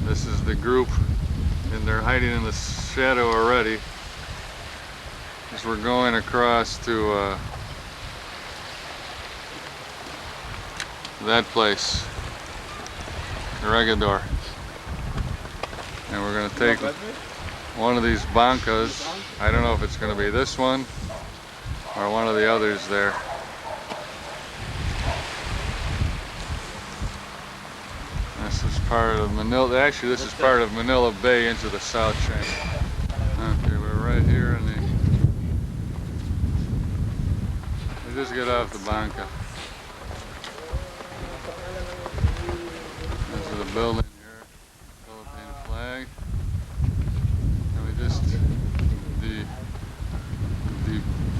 This is the group, and they're hiding in the shadow already as we're going across to that place, Corregidor. And we're going to take one of these bancas. I don't know if it's going to be this one or one of the others there. This is part of Manila. Actually, this is part of Manila Bay into the South Channel. Okay, we're right here in the. We just get off the banca. This is the building here, Philippine flag, and we just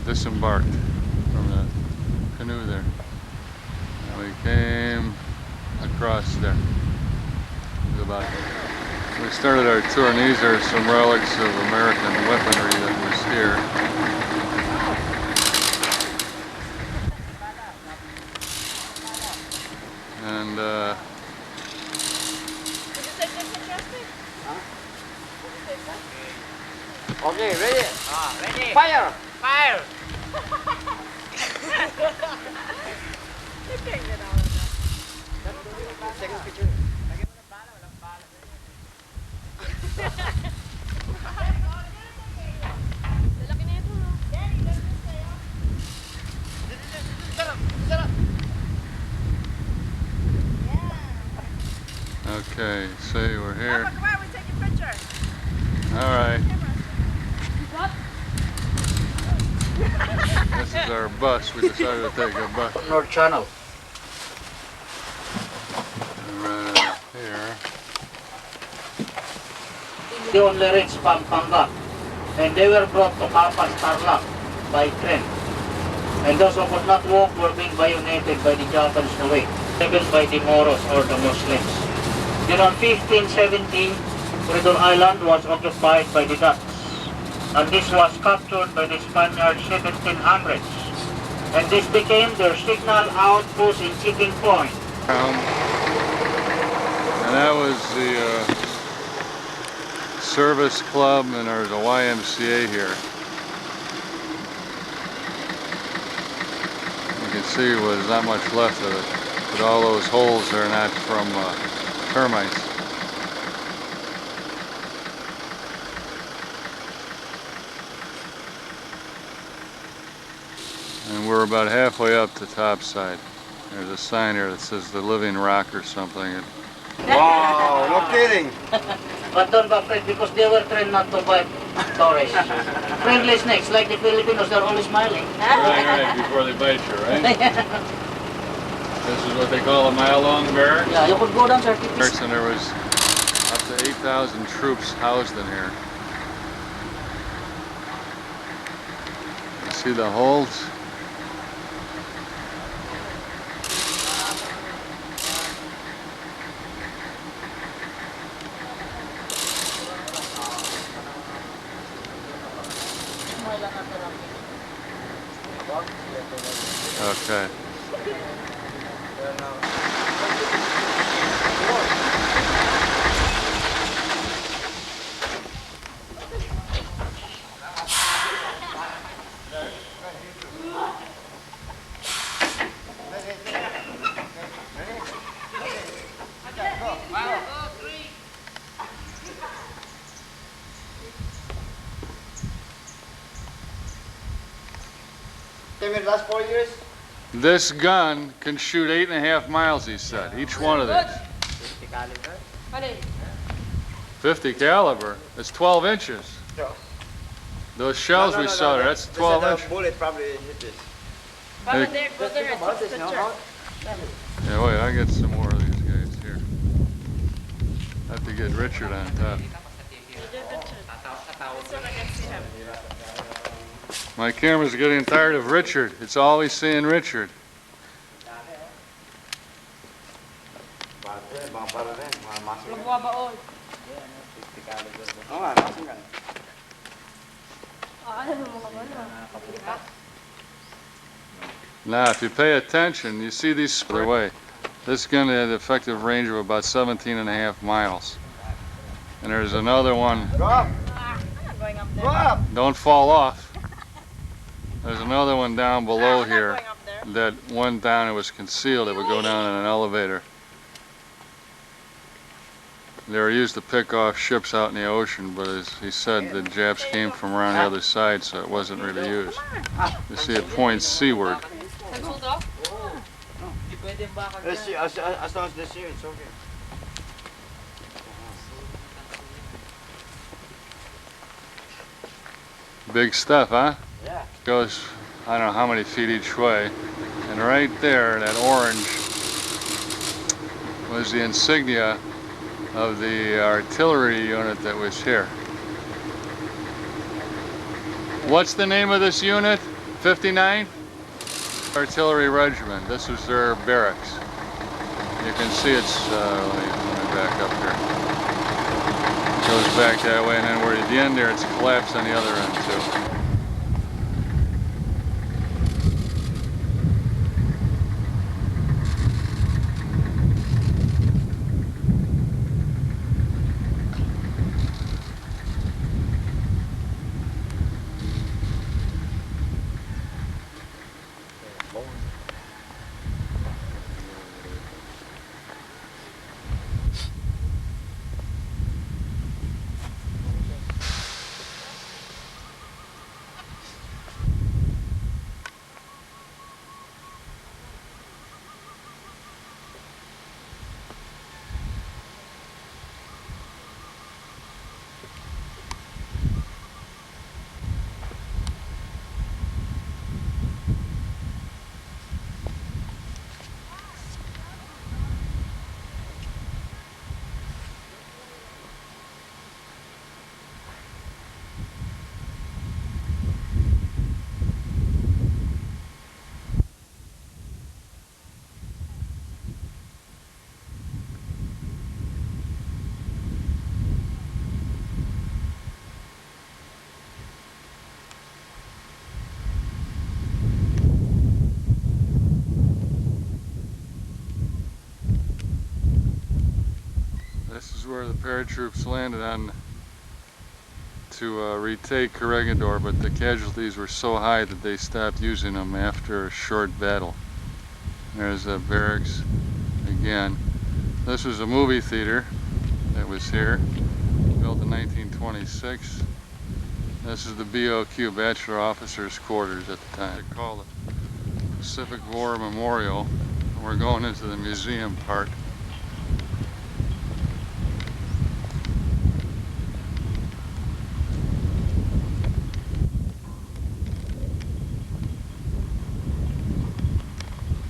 disembarked from the canoe there. And we came across there. We started our tour, and these are some relics of American weaponry that was here. And okay, ready? Ready. Fire! Fire! Second picture. okay, see, we're here. Papa, come on, we're taking pictures. All right. This is our bus. We decided to take a bus. North Channel. Right up here. They only reached Pampanga, and they were brought to Kapas, Tarlac by train. And those who could not walk were being bayoneted by the Japanese away, driven by the Moros or the Muslims. Then on 1517, Corridor Island was occupied by the Dutch, and this was captured by the Spaniards 1700s. And this became their signal outpost in Chicken Point. And that was the service club, and there's a YMCA here. You can see there's not much left of it, but all those holes are not from termites. And we're about halfway up the top side. There's a sign here that says the Living Rock or something. Wow, no kidding. But don't be afraid because they were trained not to bite tourists. Friendly snakes, like the Filipinos, they're always smiling. Right, before they bite you, right? This is what they call a mile-long barracks? Yeah, you could go down, sir. And there was up to 8,000 troops housed in here. You see the holes? Okay. Came in the last 4 years? This gun can shoot 8.5 miles, he said, each one of these. 50 caliber? It's 12 inches. No. Those shells we saw there, that's 12 The inches. bullet probably hit this. Papa, there, go there and take a picture. Yeah, wait, I get some more of these guys here. I have to get Richard on top. My camera's getting tired of Richard. It's always seeing Richard. Now, if you pay attention, you see these split away. This gun had an effective range of about 17.5 miles. And there's another one. Drop. I'm not going up there. Drop. Don't fall off. There's another one down below I'm not here going up there. that went down. It was concealed. It would go down in an elevator. They were used to pick off ships out in the ocean, but as he said, the Japs came from around the other side, so it wasn't really used. You see it points seaward. Hold off. Let's see, as long as this here, it's okay. Big stuff, huh? Yeah. Goes, I don't know how many feet each way. And right there, that orange, was the insignia of the artillery unit that was here. What's the name of this unit? 59? Artillery Regiment. This was their barracks. You can see it's, let me back up here. It goes back that way, and then where at the end there, it's collapsed on the other end too. This is where the paratroops landed on to retake Corregidor, but the casualties were so high that they stopped using them after a short battle. There's the barracks again. This was a movie theater that was here, built in 1926. This is the BOQ, Bachelor Officers' Quarters at the time. They call it Pacific War Memorial. We're going into the museum part.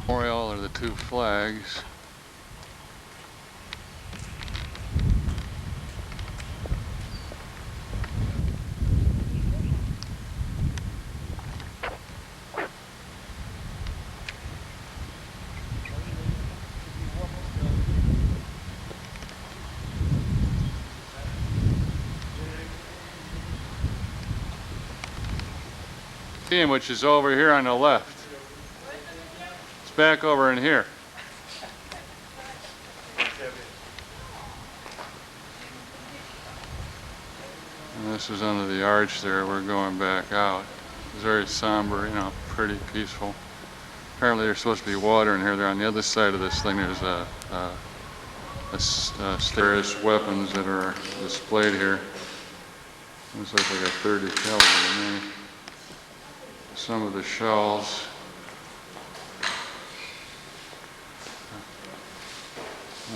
Memorial are the two flags. Which is over here on the left. It's back over in here. And this is under the arch there. We're going back out. It's very somber, you know, pretty peaceful. Apparently there's supposed to be water in here. They're on the other side of this thing. There's various weapons that are displayed here. Looks like they got 30 caliber to me. Some of the shells.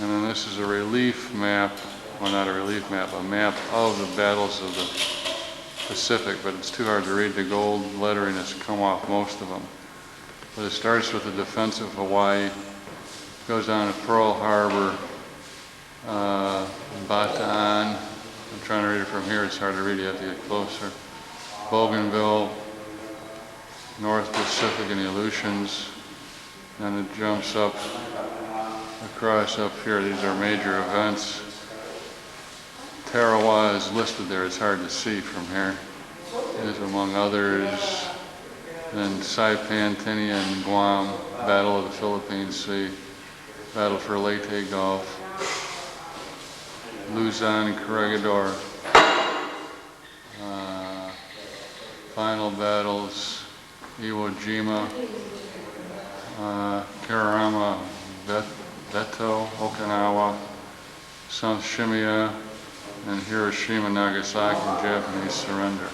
And then this is a relief map, well not a relief map, a map of the battles of the Pacific, but it's too hard to read. The gold lettering has come off most of them. But it starts with the defense of Hawaii, goes down to Pearl Harbor, Bataan. I'm trying to read it from here, it's hard to read, you have to get closer. Bougainville, North Pacific and the Aleutians, and it jumps up across up here. These are major events. Tarawa is listed there. It's hard to see from here. Is among others. Then Saipan, Tinian, and Guam, Battle of the Philippine Sea, Battle for Leyte Gulf. Luzon, Corregidor. Final battles, Iwo Jima, Karama, Beto, Okinawa, South Shimiya, and Hiroshima, Nagasaki, Japanese surrender.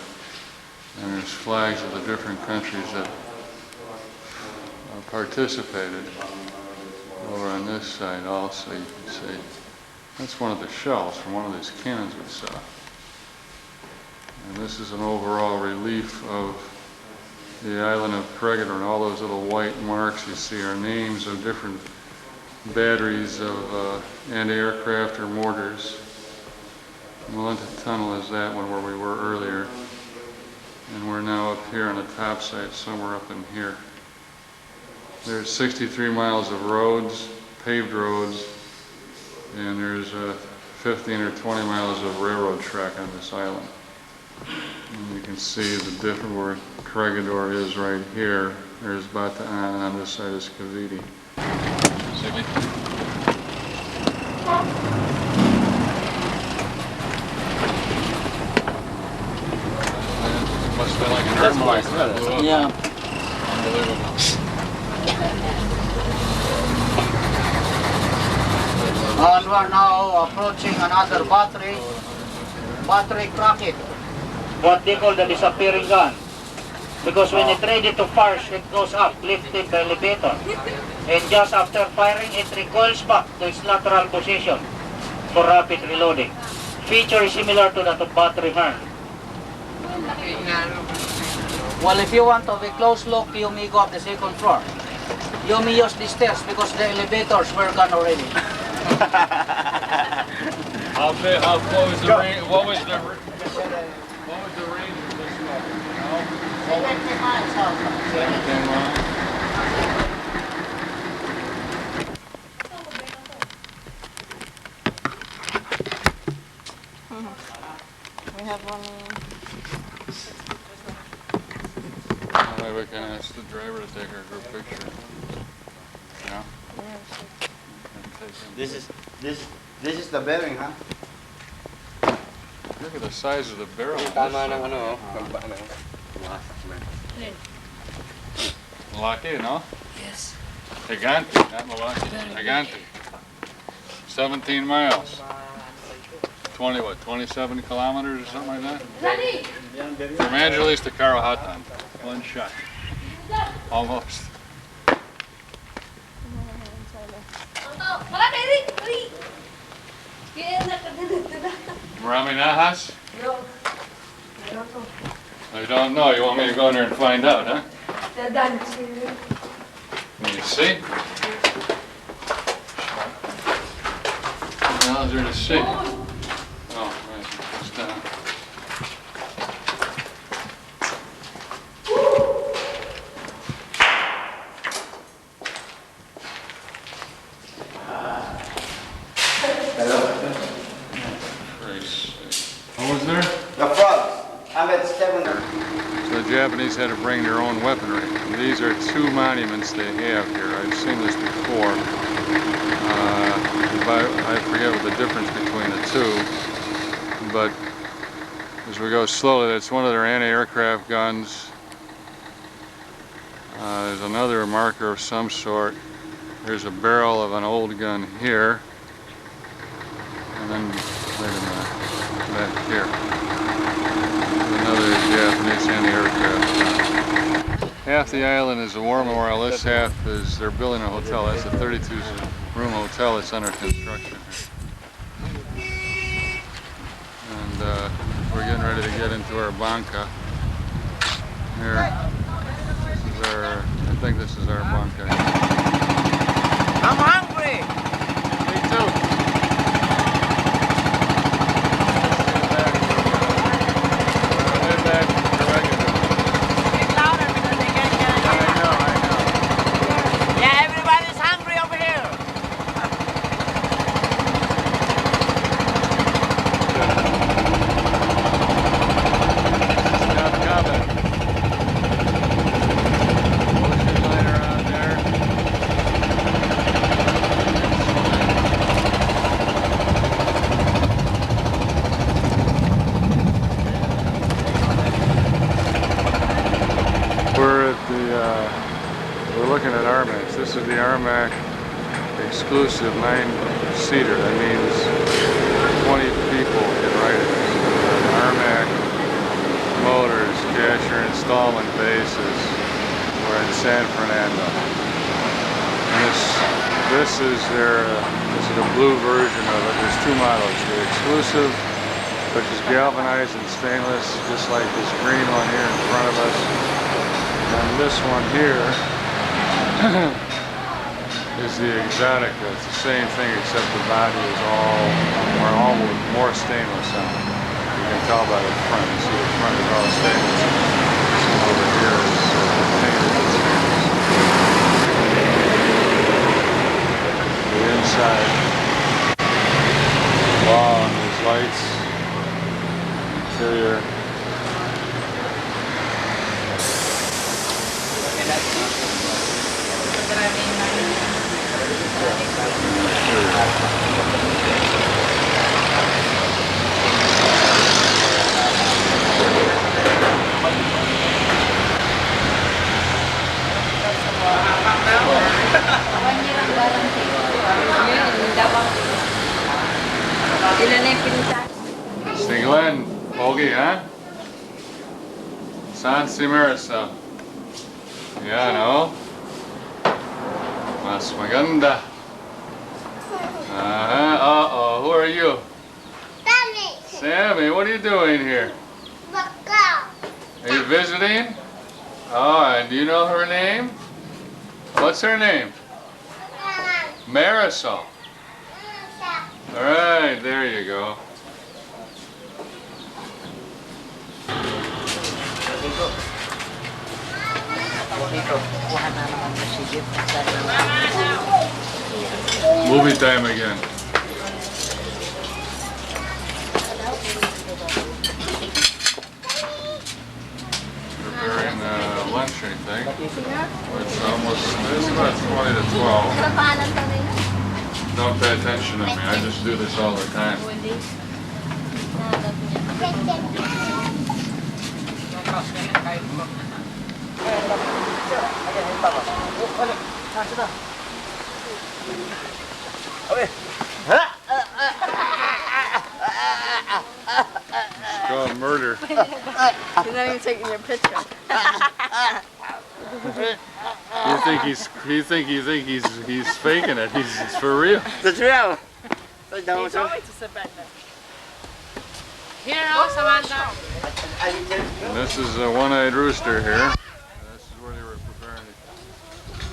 And there's flags of the different countries that participated over on this side also. You can see that's one of the shells from one of these cannons we saw. And this is an overall relief of the island of Corregidor, and all those little white marks you see are names of different batteries of anti-aircraft or mortars. Malenta Tunnel is that one where we were earlier. And we're now up here on the top side, somewhere up in here. There's 63 miles of roads, paved roads, and there's 15 or 20 miles of railroad track on this island. And you can see the different where Corregidor is right here. There's Bataan, and on this side is Cavite. Must have been like an earthquake that blew up. Yeah. Unbelievable. And we're now approaching another battery rocket, what they call the disappearing gun. Because when it's ready to fire, it goes up, lifted by elevator. And just after firing, it recoils back to its lateral position for rapid reloading. Feature is similar to that of battery burn. Well, if you want to be close look, you may go up the second floor. You may use the stairs because the elevators were gone already. How close the range? What was the range of this one? 70 miles out. 17 miles. We have one. Maybe we can ask the driver to take our group picture. Yeah. This is the bearing, huh? Look at the size of the barrel. Tama ng ano, Malaki, no? Yes. Gigante, not Malaki. Gigante. 17 miles. 27 kilometers or something like that? From Angeles to Carrollton. One shot. Almost. Marami nahas? No. I don't know. I don't know. You want me to go in there and find out, huh? They're done. Can you see? What the hell is there to see? Oh, right. It's down. What was there? The frogs. I'm at 7. So the Japanese had to bring their own weaponry. And these are two monuments they have here. I've seen this before. I forget what the difference between the two. But as we go slowly, that's one of their anti-aircraft guns. There's another marker of some sort. There's a barrel of an old gun here. And then, wait a minute, back here. Another Japanese anti-aircraft gun. Half the island is a war memorial. This half is, they're building a hotel. That's a 32-room hotel that's under construction here. And we're getting ready to get into our banca. Here, this is our, I think this is our banca. I'm hungry. Me too. the Armac exclusive 9-seater. That means 20 people can ride it. Armac Motors cash your installment basis. We're in San Fernando. And this is the blue version of it. There's two models. The exclusive, which is galvanized and stainless, just like this green one here in front of us. And this one here is the Exotica. It's the same thing except the body is all more stainless on it. You can tell by the front. You see the front is all stainless. This one over here is painted with stainless. The inside, long, these lights, interior. Ilan na yung pinuntahan? Si Glenn, pogi, ha? Saan si Marissa? Yan, oh. Mas maganda. Uh-oh, who are you? Sammy. Sammy, what are you doing here? Baka. Are you visiting? Oh, and do you know her name? What's her name? Marisol. Alright, there you go. Movie time again. Preparing lunch, I think. It's about 20 to 12. Don't pay attention to me, I just do this all the time. It's called murder. You're not even taking your picture. You think he's faking it. He's for real. That's real. He told me to sit back there. Here, oh, Samantha. And this is a one-eyed rooster here. And this is where they were preparing it.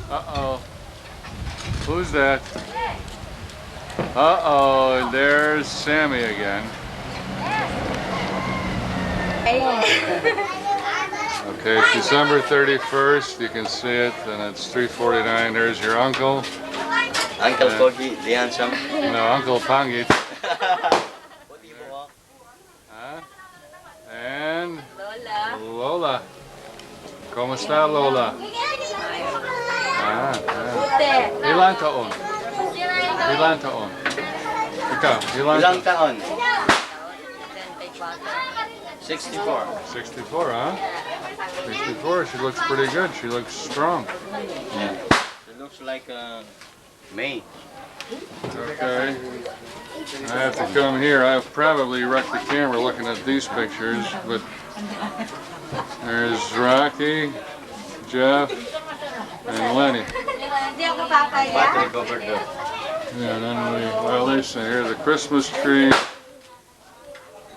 Uh-oh. Who's that? Uh-oh, there's Sammy again. Okay, it's December 31st. You can see it, and it's 3:49. There's your uncle. Uncle Pogi, the handsome. No, Uncle Pangit. And Lola. ¿Cómo está Lola? Ilang taon? Ilang taon? Ikaw, Ilang taon? 64. 64, huh? 64, she looks pretty good. She looks strong. Yeah. She looks like May. Okay. I have to come here. I've probably wrecked the camera looking at these pictures, but there's Rocky, Jeff, and Lenny. Battery covered though. Yeah, then they say here's the Christmas tree,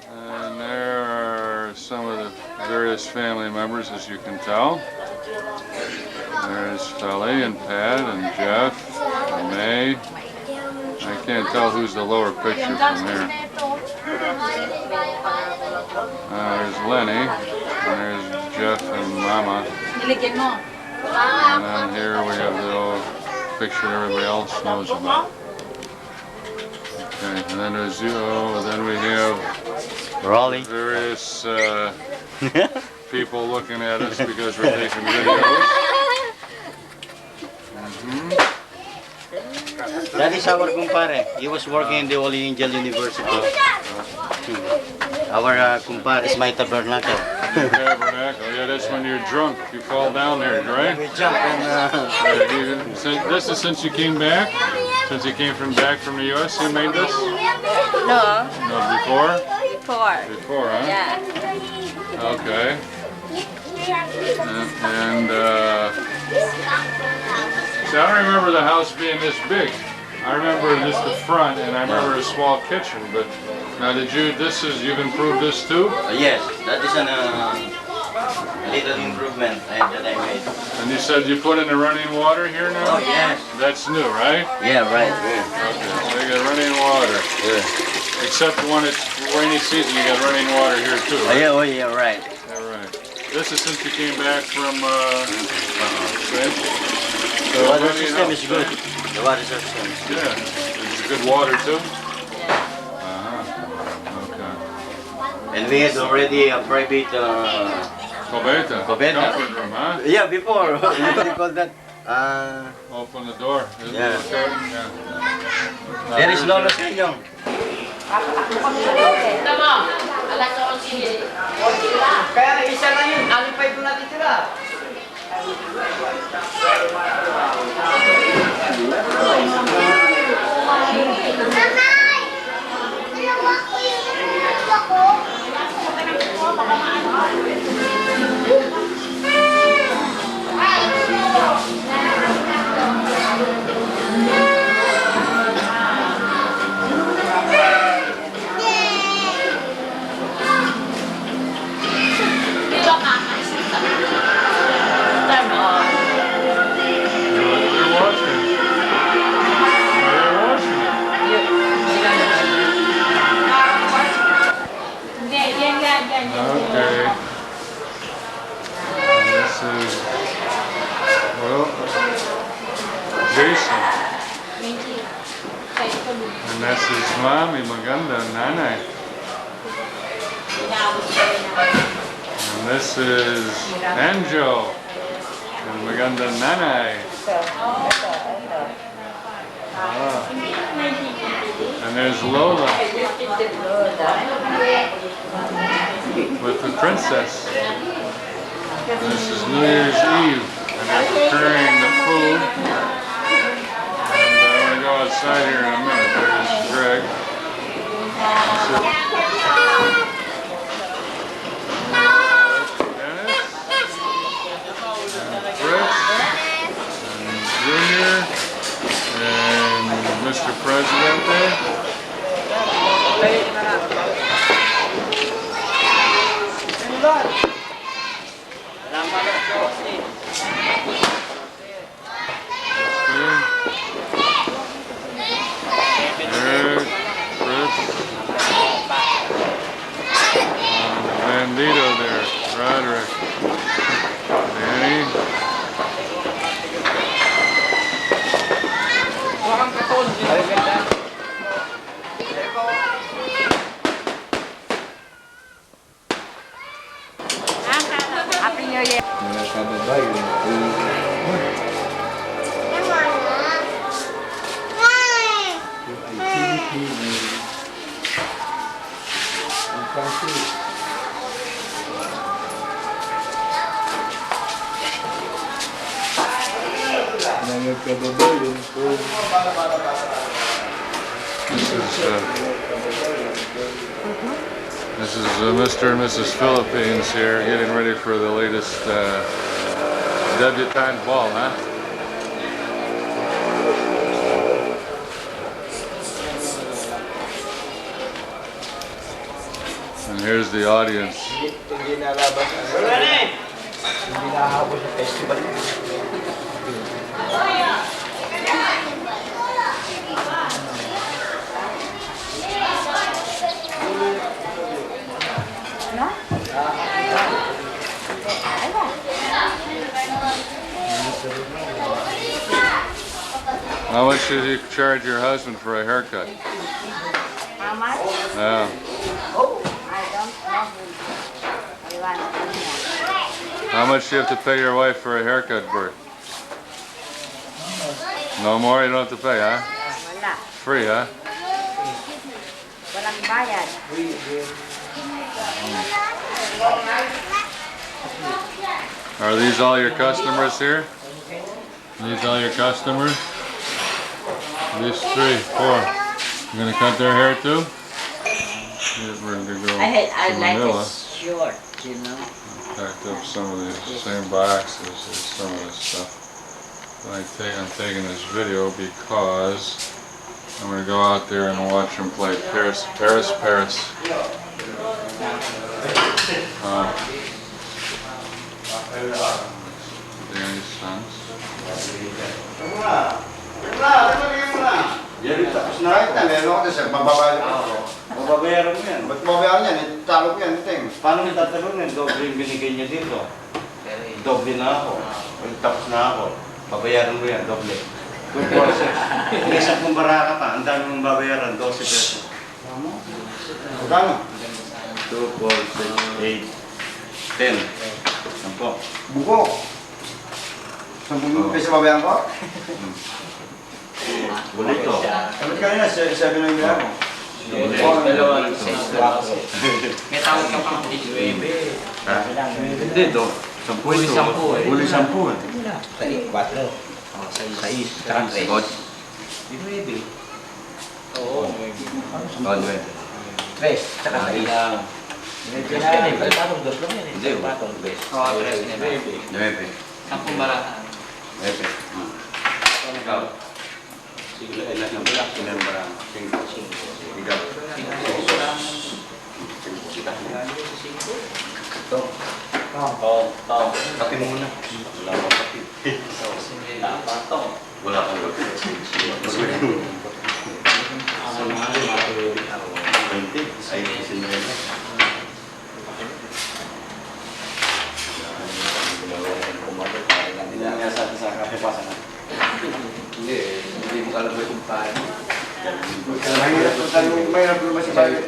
and there are some of the various family members, as you can tell. There's Felly and Pat and Jeff and May. I can't tell who's the lower picture from there. There's Lenny, and there's Jeff and Mama. And then here we have the little picture everybody else knows about. Okay, and then there's you, and then we have Raleigh. various people looking at us because we're taking videos. That is our kumpare. He was working in the Holy Angel University. Our kumpare is my tabernacle. Tabernacle. Yeah, that's when you're drunk. You fall down there, right? We jump and This is since you came back? Since you came back from the U.S. you made this? No, No, before? before. Before, huh? Yeah. Okay. And see, I don't remember the house being this big. I remember just the front, and I remember a small kitchen. But now, you've improved this too? yes, that is a little improvement that I made. And you said you put in the running water here now? Oh yes. That's new, right? Yeah, right. Okay, so you got running water. Yeah. Except when it's rainy season, you got running water here too, right? Yeah, oh yeah, right. Yeah, right. This is since you came back from Spain? The water system is good. The water system. Yeah. It's good water too? Yeah. Okay. And we had already a private Cubeta. Cubeta. Comfort room, huh? yeah, before. What do you call that? Open the door. There's a Yeah. little curtain, yeah. There is Lolo Senyong. Kaya isa lang yun. Alipay ko natin sila. Nanay! Dalawa ko yung dalawa ko. Okay. This is, well, Jason. And this is Mommy, maganda, nanay. And this is Anjo. And maganda, nanay. And there's Lola. With the princess. This is New Year's Eve, and they're preparing the food. And I'm going to go outside here in a minute. There's Greg. Dennis. And Fritz. And Junior. And Mr. Presidente. Bandito there, Roderick, Danny. Happy New Year. This is Mr. and Mrs. Philippines here, getting ready for the latest debutante ball, huh? And here's the audience. How much did you charge your husband for a haircut? How much? Yeah. I don't know. How much do you have to pay your wife for a haircut, Bert? No more? You don't have to pay, huh? Wala. Free, huh? Walang bayad. Are these all your customers here? These all your customers? These 3, 4. You gonna cut their hair too? Yeah, we're gonna go I to like Manila. it short, you know. Packed up some of these same boxes as some of this stuff. But I'm taking this video because I'm gonna go out there and watch them play Paris, Paris, Paris. Danny's sons. Yan, tapos na rin na. Meron ako sir, bababayan ko. Mababayaran mo yan. Ba't babayaran yan? Talo ko yan, ting. Paano mo tatalungan? Doble yung binigay niya dito. Doble na ako. Tapos na ako. Babayaran mo yan, doble. 2 process. Kung isang kong baraka pa, ang dami mong babayaran, 12 pesos. Magkano? 2, 4, 6, 8, 10. 10. Buko. 10 peso babayaran ko? Bulito. Kapit kanina, 7 ang bilang mo. May tawag ka pang baby. Hindi, do. 10 ito. Uli 10 eh. 4. 6. Saka 3. Oo. 9. 3. Saka 3. Patong dos lang yan eh. Hindi, Patong bes. Oo, 3 na ba? 9. Sampung barahan. 9. Ikaw. Sige, ilan ang bulak? Ilan ang barang? 5. Ikaw. 5. Kape muna. Wala akong kape. Wala akong kape. 20. Ay, sinirela. Hindi na nga sa atin sa kapipasan natin. Hindi mo kalabay kung paano. Mahirap naman si Balit.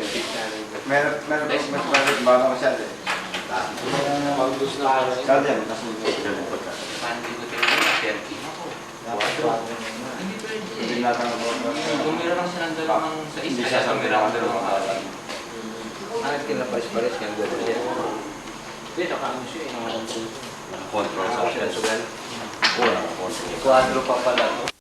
Mahirap naman si Balit. Baka masyado eh. Saan yan? Hindi natin ang Tumira lang siya ng dalawang sa isa. Kaya tumira ng dalawang araw. Ang kinapalis-palis yung gano'n siya. Hindi, nakaano siya eh. Control sa social. Kuwadro pa pala to.